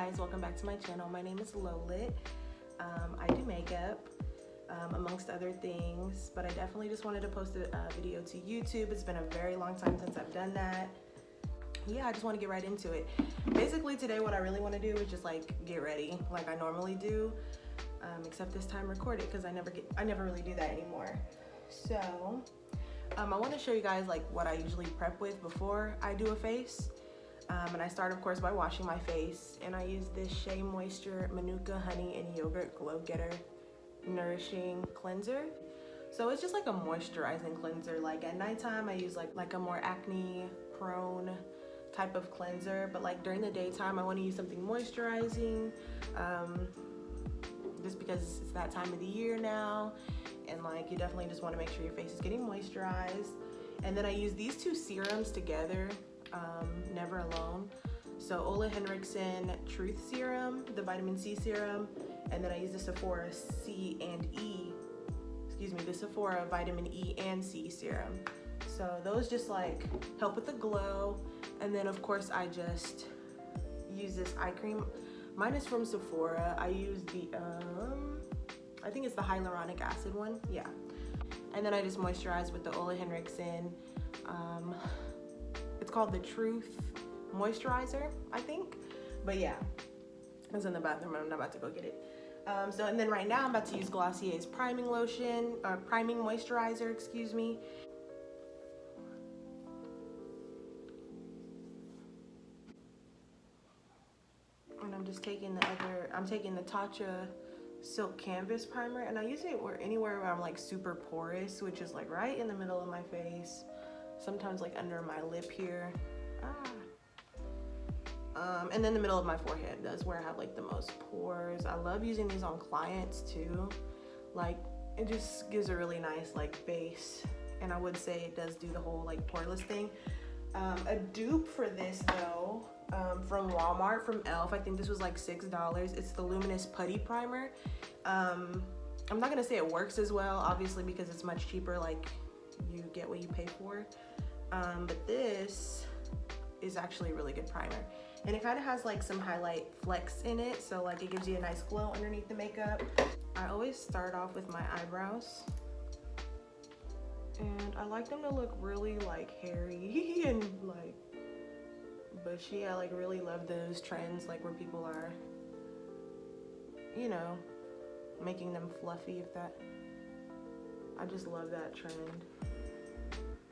guys, welcome back to my channel. My name is Lolit. I do makeup amongst other things, but I definitely just wanted to post a video to YouTube. It's been a very long time since I've done that. Yeah, I just want to get right into it. Basically today what I really want to do is just like get ready like I normally do, except this time record it because I never really do that anymore. So I want to show you guys like what I usually prep with before I do a face. And I start of course by washing my face, and I use this Shea Moisture Manuka Honey and Yogurt Glow Getter Nourishing Cleanser. So it's just like a moisturizing cleanser. Like at nighttime I use like a more acne prone type of cleanser, but like during the daytime I want to use something moisturizing, just because it's that time of the year now, and like you definitely just want to make sure your face is getting moisturized. And then I use these two serums together, Never Alone. So Ole Henriksen Truth Serum, the vitamin C serum, and then I use the Sephora the Sephora vitamin E and C serum. So those just like help with the glow. And then of course I just use this eye cream. Mine is from Sephora. I use the I think it's the hyaluronic acid one, yeah. And then I just moisturize with the Ole Henriksen. It's called the Truth Moisturizer, I think. But yeah, I was in the bathroom and I'm not about to go get it. And then right now I'm about to use Glossier's priming moisturizer, excuse me. And I'm just taking the Tatcha Silk Canvas Primer, and I use it anywhere where I'm like super porous, which is like right in the middle of my face, sometimes like under my lip here, and then the middle of my forehead. That's where I have like the most pores. I love using these on clients too. Like it just gives a really nice like base, and I would say it does do the whole like poreless thing. A dupe for this though, from Walmart, from e.l.f. I think this was like $6. It's the Luminous Putty Primer. I'm not gonna say it works as well, obviously, because it's much cheaper. Like you get what you pay for. But this is actually a really good primer, and it kind of has like some highlight flecks in it, so like it gives you a nice glow underneath the makeup. I always start off with my eyebrows, and I like them to look really like hairy and like bushy. I like really love those trends like where people are, you know, making them fluffy. I just love that trend.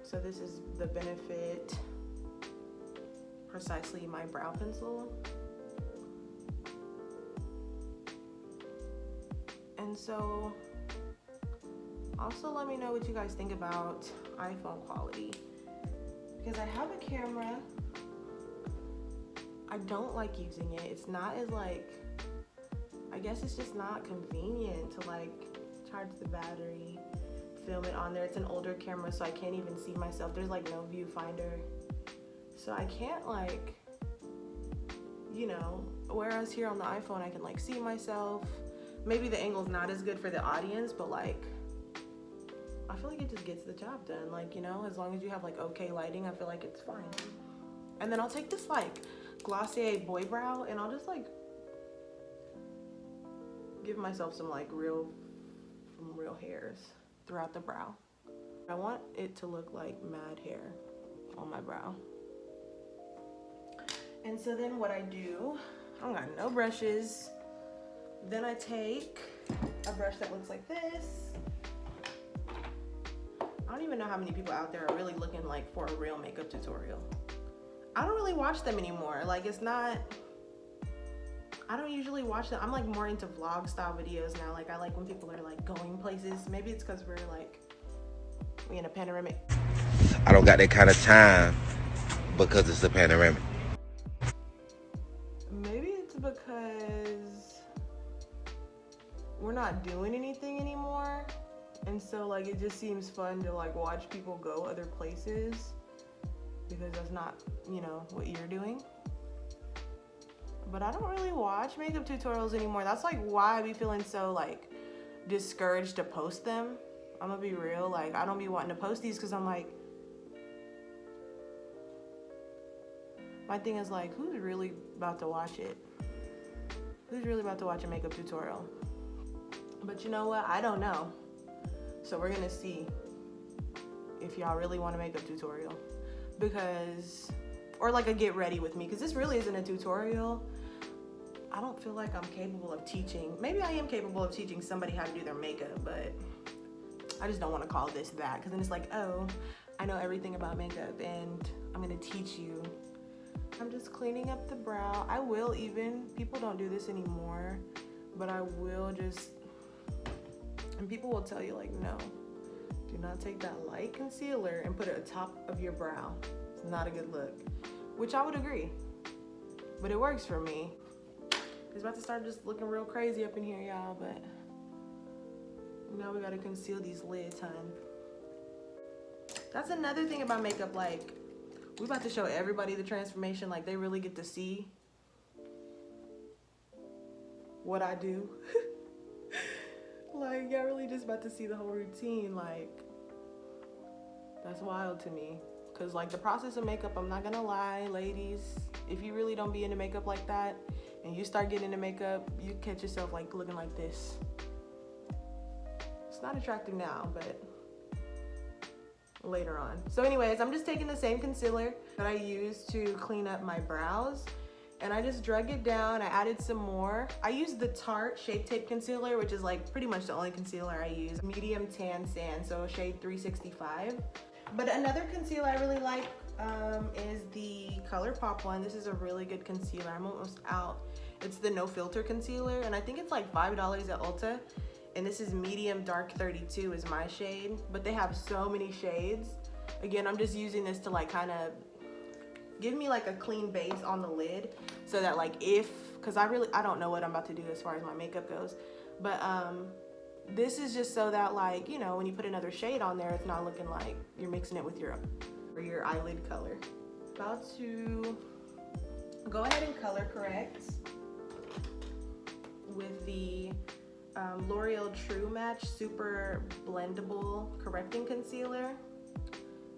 So this is the Benefit Precisely My Brow Pencil. And so also let me know what you guys think about iPhone quality, because I have a camera. I don't like using it. It's not as like, I guess it's just not convenient to like charge the battery, film it on there. It's an older camera, so I can't even see myself. There's like no viewfinder, so I can't like, you know, whereas here on the iPhone I can like see myself. Maybe the angle's not as good for the audience, but like I feel like it just gets the job done. Like, you know, as long as you have like okay lighting, I feel like it's fine. And then I'll take this like Glossier Boy Brow, and I'll just like give myself some like real hairs throughout the brow. I want it to look like mad hair on my brow. And so then what I do, I don't got no brushes. Then I take a brush that looks like this. I don't even know how many people out there are really looking like for a real makeup tutorial. I don't really watch them anymore. Like I don't usually watch them. I'm like more into vlog style videos now. Like I like when people are like going places. Maybe it's because we're in a panoramic. I don't got that kind of time because it's a panoramic. Maybe it's because we're not doing anything anymore, and so like it just seems fun to like watch people go other places, because that's not, you know, what you're doing. But I don't really watch makeup tutorials anymore. That's like why I be feeling so like discouraged to post them. I'm gonna be real, like I don't be wanting to post these because I'm like, my thing is like, who's really about to watch it? Who's really about to watch a makeup tutorial? But you know what? I don't know. So we're gonna see if y'all really want a makeup tutorial. Because, or like a get ready with me, because this really isn't a tutorial. I don't feel like I'm capable of teaching. Maybe I am capable of teaching somebody how to do their makeup, but I just don't want to call this that, because then it's like, oh, I know everything about makeup and I'm gonna teach you. I'm just cleaning up the brow. I will even, people don't do this anymore, but I will just, and people will tell you like, no, do not take that light concealer and put it atop of your brow. It's not a good look, which I would agree, but it works for me. It's about to start just looking real crazy up in here, y'all, but now we gotta conceal these lids, hun. That's another thing about makeup, like, we about to show everybody the transformation, like they really get to see what I do. Like, y'all really just about to see the whole routine, like, that's wild to me. Cause like the process of makeup, I'm not gonna lie, ladies, if you really don't be into makeup like that, and you start getting into makeup, you catch yourself like looking like this. It's not attractive now, but later on. So anyways, I'm just taking the same concealer that I used to clean up my brows, and I just drug it down. I added some more. I used the Tarte ShapeTape concealer, which is like pretty much the only concealer I use. Medium tan sand, so shade 365. But another concealer I really like is the Colourpop one. This is a really good concealer. I'm almost out. It's the no filter concealer, and I think it's like $5 at Ulta. And this is medium dark 32 is my shade, but they have so many shades. Again, I'm just using this to like kind of give me like a clean base on the lid, so that like because I don't know what I'm about to do as far as my makeup goes, but this is just so that like, you know, when you put another shade on there, it's not looking like you're mixing it with your eyelid color. About to go ahead and color correct with the L'Oreal True Match Super Blendable Correcting Concealer.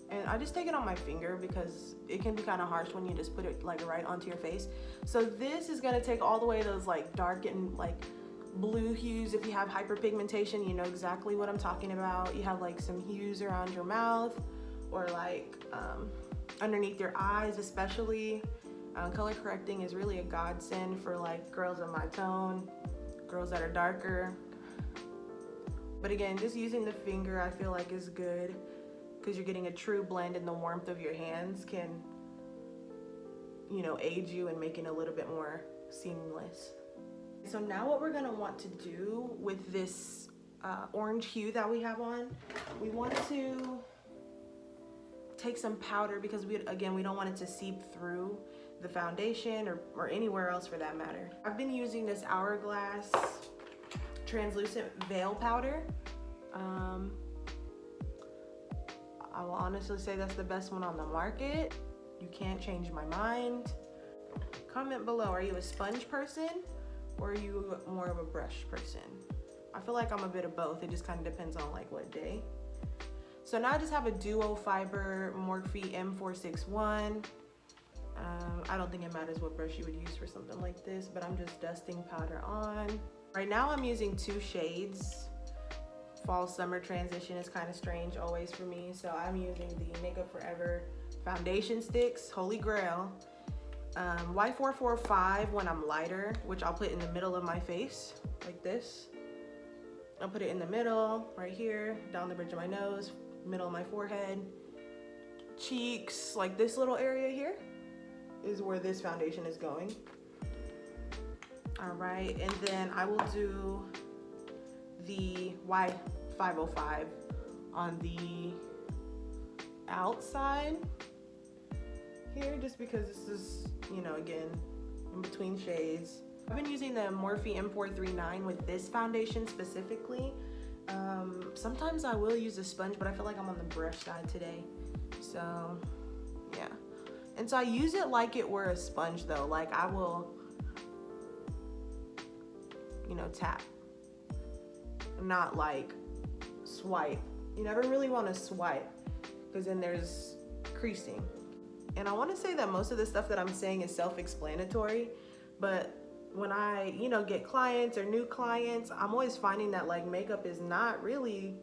And I just take it on my finger because it can be kind of harsh when you just put it like right onto your face. So this is gonna take all the way those like dark and like blue hues. If you have hyperpigmentation, you know exactly what I'm talking about. You have like some hues around your mouth or like underneath your eyes especially. Color correcting is really a godsend for like girls of my tone, girls that are darker. But again, just using the finger I feel like is good, because you're getting a true blend, and the warmth of your hands can, you know, aid you in making it a little bit more seamless. So now what we're gonna want to do with this orange hue that we have on, we want to take some powder, because we don't want it to seep through the foundation or anywhere else for that matter. I've been using this Hourglass translucent veil powder. I will honestly say that's the best one on the market. You can't change my mind. Comment below, are you a sponge person or are you more of a brush person? I feel like I'm a bit of both. It just kind of depends on like what day. So now I just have a duo fiber Morphe M461. I don't think it matters what brush you would use for something like this, but I'm just dusting powder on. Right now I'm using 2 shades. Fall summer transition is kind of strange always for me, so I'm using the Makeup Forever foundation sticks, holy grail. Y445 when I'm lighter, which I'll put in the middle of my face like this. I'll put it in the middle, right here, down the bridge of my nose, middle of my forehead, cheeks, like this little area here is where this foundation is going. All right, and then I will do the Y505 on the outside here, just because this is, you know, again, in between shades. I've been using the Morphe M439 with this foundation specifically. Sometimes I will use a sponge, but I feel like I'm on the brush side today. So, yeah. And so I use it like it were a sponge though. Like I will, you know, tap. Not like swipe. You never really want to swipe because then there's creasing. And I want to say that most of the stuff that I'm saying is self-explanatory, but when I, you know, get clients or new clients, I'm always finding that like makeup is not really,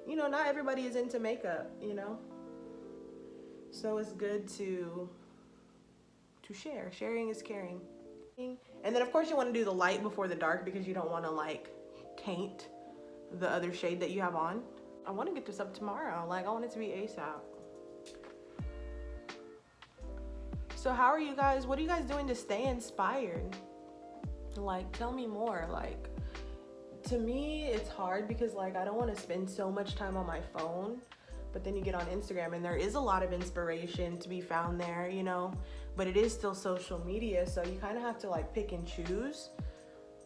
you know, not everybody is into makeup, you know? So it's good to share. Sharing is caring. And then of course you want to do the light before the dark because you don't want to like taint the other shade that you have on. I want to get this up tomorrow. Like I want it to be ASAP. So how are you guys? What are you guys doing to stay inspired? Like tell me more. Like to me it's hard because like I don't want to spend so much time on my phone, but then you get on Instagram and there is a lot of inspiration to be found there, you know, but it is still social media, so you kind of have to like pick and choose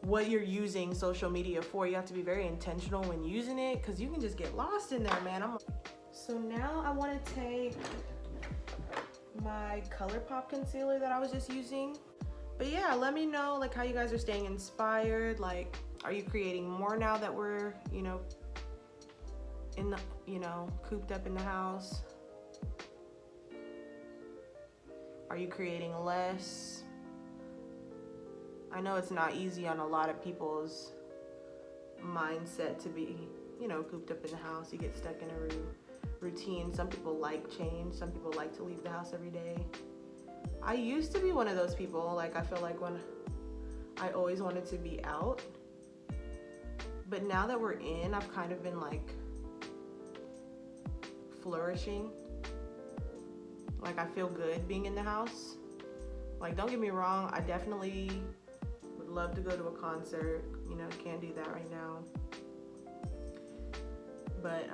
what you're using social media for. You have to be very intentional when using it because you can just get lost in there, man. So now I want to take my Colourpop concealer that I was just using. But yeah, let me know like how you guys are staying inspired. Like, are you creating more now that we're, you know, in the, you know, cooped up in the house? Are you creating less? I know it's not easy on a lot of people's mindset to be, you know, cooped up in the house. You get stuck in a routine. Some people like change. Some people like to leave the house every day. I used to be one of those people. Like, I feel like when I always wanted to be out. But now that we're in, I've kind of been like flourishing. Like I feel good being in the house. Like don't get me wrong, I definitely would love to go to a concert, you know, can't do that right now. But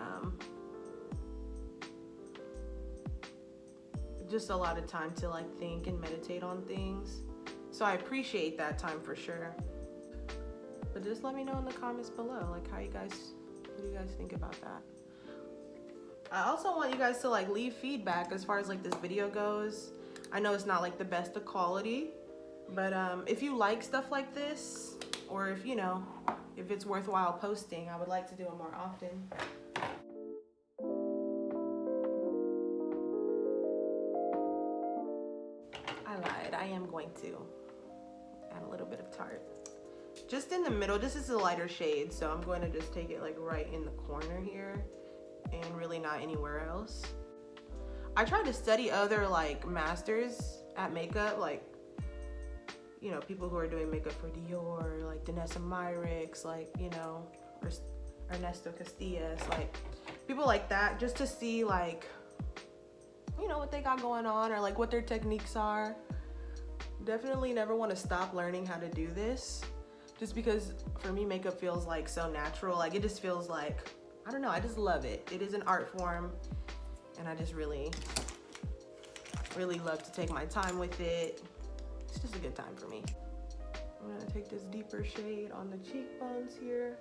just a lot of time to like think and meditate on things. So I appreciate that time for sure. But just let me know in the comments below, like what do you guys think about that? I also want you guys to like leave feedback as far as like this video goes. I know it's not like the best of quality, but if you like stuff like this, or if, you know, if it's worthwhile posting, I would like to do it more often. I lied, I am going to add a little bit of Tarte. Just in the middle, this is a lighter shade, so I'm going to just take it like right in the corner here. And really not anywhere else. I tried to study other like masters at makeup, like, you know, people who are doing makeup for Dior, like Danessa Myricks, like, you know, or Ernesto Castillas, like people like that, just to see like, you know, what they got going on or like what their techniques are. Definitely never want to stop learning how to do this, just because for me makeup feels like so natural. Like it just feels like, I don't know, I just love it. It is an art form, and I just really love to take my time with it. It's just a good time for me. I'm gonna take this deeper shade on the cheekbones here.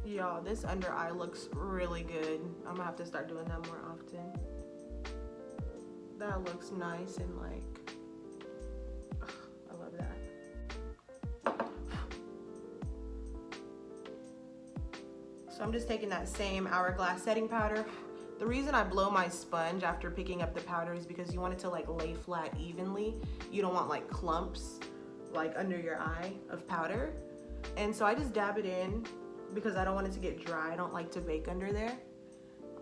Y'all, this under eye looks really good. I'm gonna have to start doing that more often. That looks nice and like, ugh, I love that. So I'm just taking that same Hourglass setting powder. The reason I blow my sponge after picking up the powder is because you want it to like lay flat evenly. You don't want like clumps like under your eye of powder. And so I just dab it in because I don't want it to get dry. I don't like to bake under there.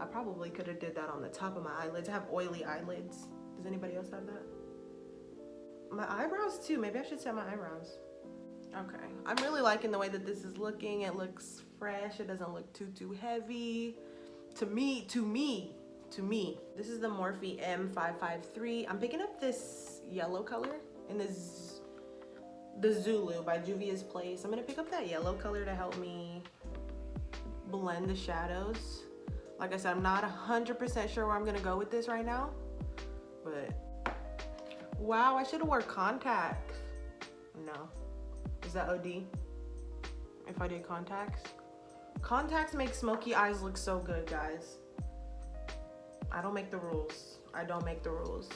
I probably could have did that on the top of my eyelids. I have oily eyelids. Does anybody else have that? My eyebrows too. Maybe I should set my eyebrows. Okay, I'm really liking the way that this is looking. It looks fresh. It doesn't look too heavy. To me. This is the Morphe M553. I'm picking up this yellow color in the Zulu by Juvias Place. I'm gonna pick up that yellow color to help me blend the shadows. Like I said, I'm not 100% sure where I'm gonna go with this right now, but wow, I should have wore contacts. No, is that OD? If I did contacts? Contacts make smoky eyes look so good, guys. I don't make the rules. I don't make the rules.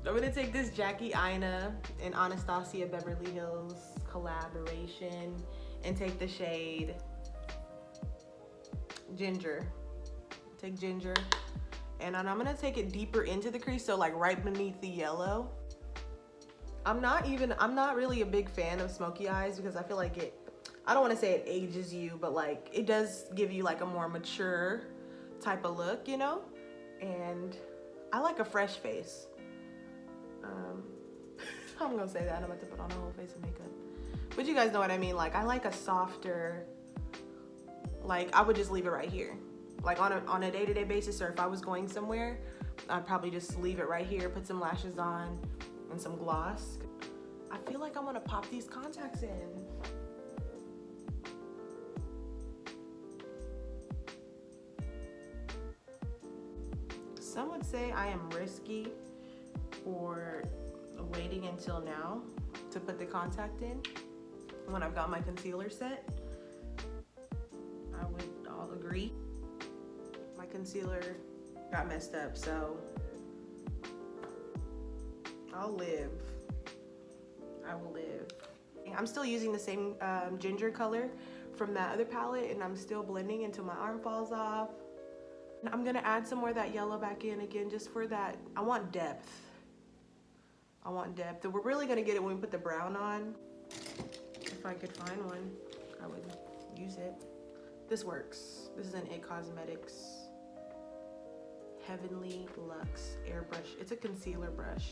I'm gonna take this Jackie Ania and Anastasia Beverly Hills collaboration and take the shade Ginger. Take Ginger. And I'm gonna take it deeper into the crease, so like right beneath the yellow. I'm not really a big fan of smoky eyes because I feel like I don't want to say it ages you, but like it does give you like a more mature type of look, you know? And I like a fresh face. I'm gonna say that, I'm about to put on a whole face of makeup. But you guys know what I mean, like I like a softer, like I would just leave it right here. Like on a day-to-day basis, or if I was going somewhere, I'd probably just leave it right here, put some lashes on and some gloss. I feel like I want to pop these contacts in. Some would say I am risky for waiting until now to put the contact in when I've got my concealer set. I would all agree. My concealer got messed up, so I'll live. I will live. I'm still using the same ginger color from that other palette, and I'm still blending until my arm falls off. And I'm gonna add some more of that yellow back in again, just for that. I want depth. I want depth. And we're really gonna get it when we put the brown on. If I could find one, I would use it. This works. This is an It Cosmetics Heavenly Luxe Airbrush. It's a concealer brush,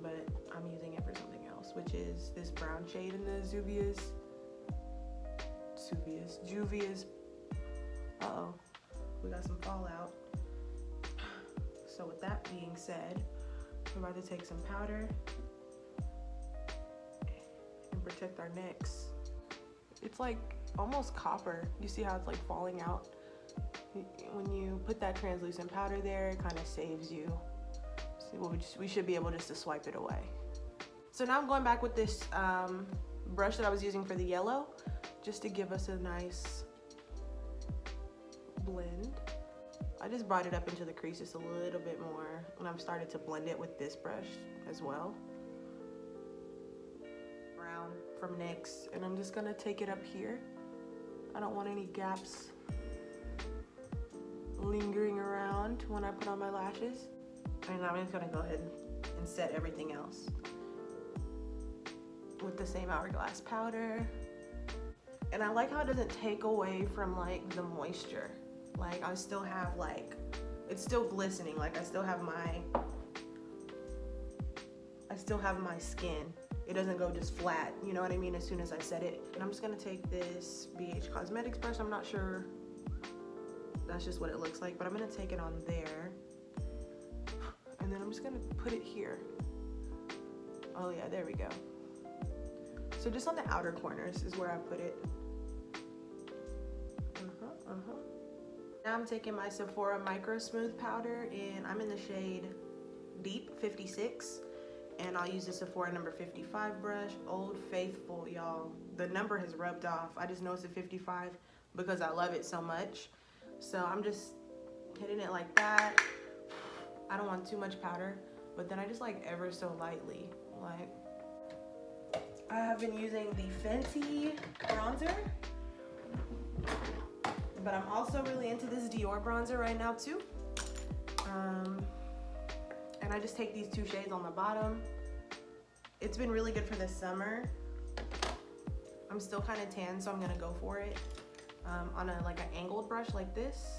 but I'm using it for something else, which is this brown shade in the Juvias. Uh-oh, we got some fallout. So with that being said, we're about to take some powder and protect our necks. It's like almost copper. You see how it's like falling out? When you put that translucent powder there, it kind of saves you. So we should be able just to swipe it away. So now I'm going back with this brush that I was using for the yellow, just to give us a nice blend. I just brought it up into the crease just a little bit more, and I've started to blend it with this brush as well. Brown from NYX, and I'm just gonna take it up here. I don't want any gaps lingering around when I put on my lashes. And I'm just gonna go ahead and set everything else with the same Hourglass powder. And I like how it doesn't take away from like the moisture. Like I still have like, it's still glistening. Like I still have my skin. It doesn't go just flat, you know what I mean, as soon as I set it. And I'm just gonna take this BH Cosmetics brush. I'm not sure, that's just what it looks like, but I'm gonna take it on there. And then I'm just gonna put it here. Oh yeah, there we go. So just on the outer corners is where I put it. Now I'm taking my Sephora Microsmooth Powder, and I'm in the shade Deep 56. And I'll use the Sephora number 55 brush. Old Faithful, y'all. The number has rubbed off. I just know it's a 55 because I love it so much. So I'm just hitting it like that. I don't want too much powder, but then I just like ever so lightly. Like, I have been using the Fenty bronzer, but I'm also really into this Dior bronzer right now too. And I just take these two shades on the bottom. It's been really good for this summer. I'm still kind of tan, so I'm gonna go for it on an angled brush like this.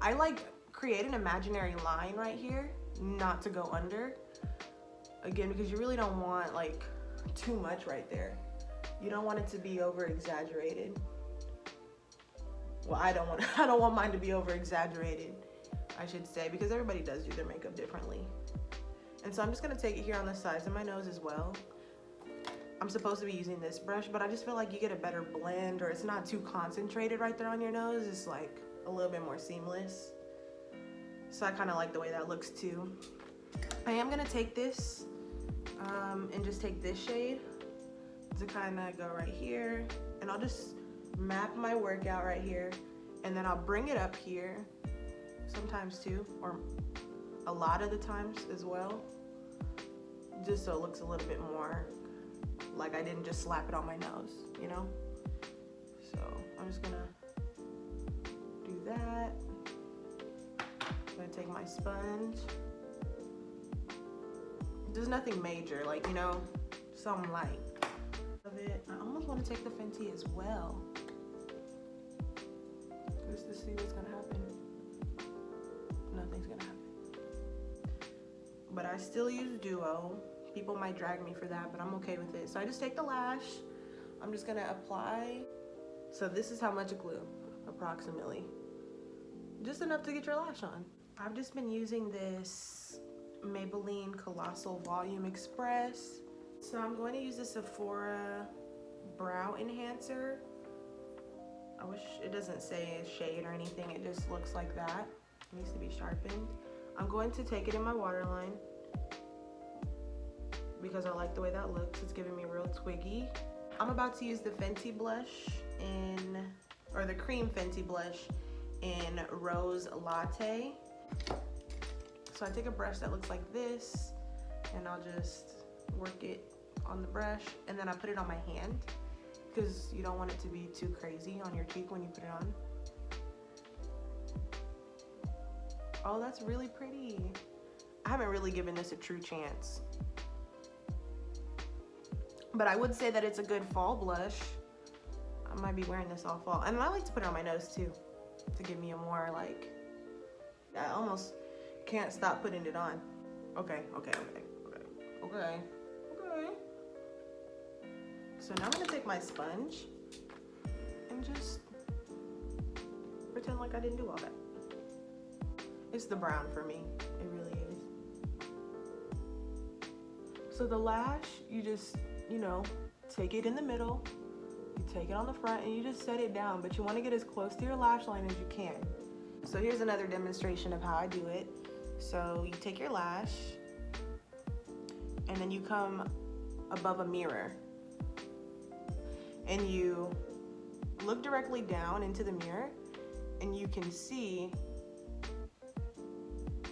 I like create an imaginary line right here, not to go under. Again, because you really don't want like too much right there. You don't want it to be over exaggerated. Well, I don't want mine to be over exaggerated, I should say, because everybody does do their makeup differently. And so I'm just gonna take it here on the sides of my nose as well. I'm supposed to be using this brush, but I just feel like you get a better blend, or it's not too concentrated right there on your nose. It's like a little bit more seamless. So I kind of like the way that looks too. I am gonna take this and just take this shade to kind of go right here, and I'll just map my work out right here And then I'll bring it up here sometimes too, or a lot of the times as well, just so it looks a little bit more like I didn't just slap it on my nose, you know? So I'm just gonna do that. I'm gonna take my sponge. There's nothing major, like, you know, something light of it. I almost want to take the Fenty as well, just to see what's gonna happen. Nothing's gonna happen. But I still use Duo. People might drag me for that, but I'm okay with it. So I just take the lash. I'm just gonna apply. So this is how much glue, approximately. Just enough to get your lash on. I've just been using this Maybelline Colossal Volume Express. So I'm going to use the Sephora Brow Enhancer. I wish it doesn't say shade or anything. It just looks like that. It needs to be sharpened. I'm going to take it in my waterline because I like the way that looks. It's giving me real twiggy. I'm about to use the Fenty blush or the cream Fenty blush in Rose Latte. So I take a brush that looks like this and I'll just work it on the brush, and then I put it on my hand because you don't want it to be too crazy on your cheek when you put it on. Oh, that's really pretty. I haven't really given this a true chance, but I would say that it's a good fall blush. I might be wearing this all fall, and I like to put it on my nose too to give me a more like, I almost can't stop putting it on. Okay. So now I'm gonna take my sponge and just pretend like I didn't do all that. It's the brown for me, it really is. So the lash, you just, you know, take it in the middle, you take it on the front, and you just set it down, but you wanna get as close to your lash line as you can. So here's another demonstration of how I do it. So you take your lash, and then you come above a mirror, and you look directly down into the mirror, and you can see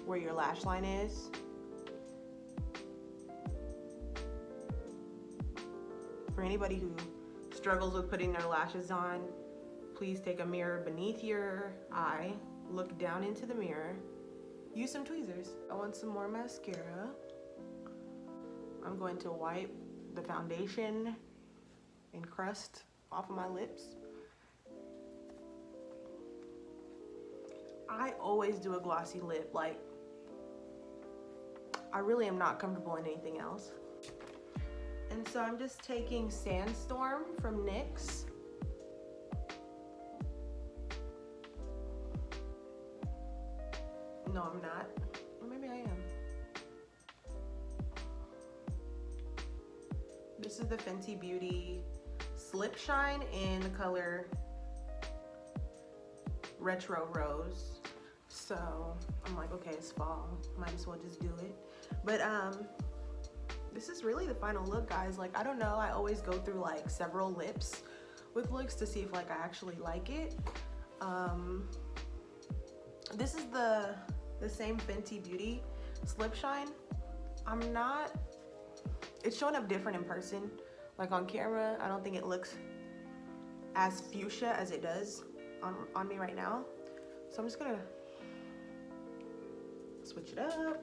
where your lash line is. For anybody who struggles with putting their lashes on, please take a mirror beneath your eye, look down into the mirror, use some tweezers. I want some more mascara. I'm going to wipe the foundation and crust off of my lips. I always do a glossy lip. Like, I really am not comfortable in anything else. And so I'm just taking Sandstorm from NYX. No, I'm not. Or maybe I am. This is the Fenty Beauty Slip Shine in the color Retro Rose. So I'm like, okay, it's fall, might as well just do it. But this is really the final look, guys. Like, I don't know, I always go through like several lips with looks to see if like I actually like it. This is the same Fenty Beauty Slip Shine. It's showing up different in person. Like on camera, I don't think it looks as fuchsia as it does on me right now. So I'm just gonna switch it up.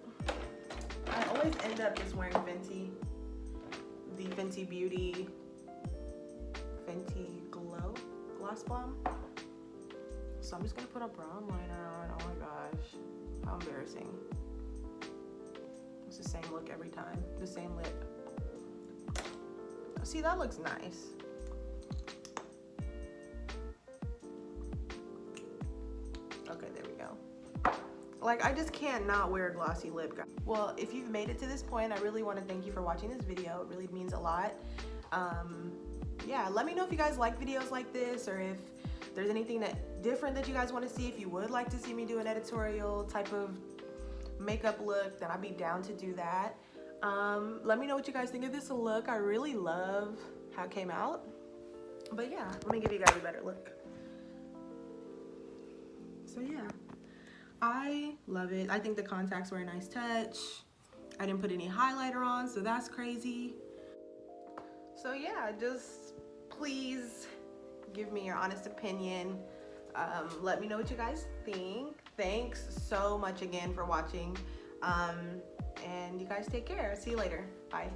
I always end up just wearing Fenty, the Fenty Beauty Fenty Glow Gloss Bomb. So I'm just gonna put a brown liner on. Oh my gosh, how embarrassing. It's the same look every time, the same lip. See, that looks nice. Okay, there we go. Like, I just can't not wear a glossy lip, guys. Well, if you've made it to this point, I really want to thank you for watching this video. It really means a lot. Yeah, let me know if you guys like videos like this, or if there's anything different that you guys want to see. If you would like to see me do an editorial type of makeup look, then I'd be down to do that. Let me know what you guys think of this look. I really love how it came out. But yeah, let me give you guys a better look. So yeah, I love it. I think the contacts were a nice touch. I didn't put any highlighter on, so that's crazy. So yeah, just please give me your honest opinion. Let me know what you guys think. Thanks so much again for watching. And you guys take care. See you later. Bye.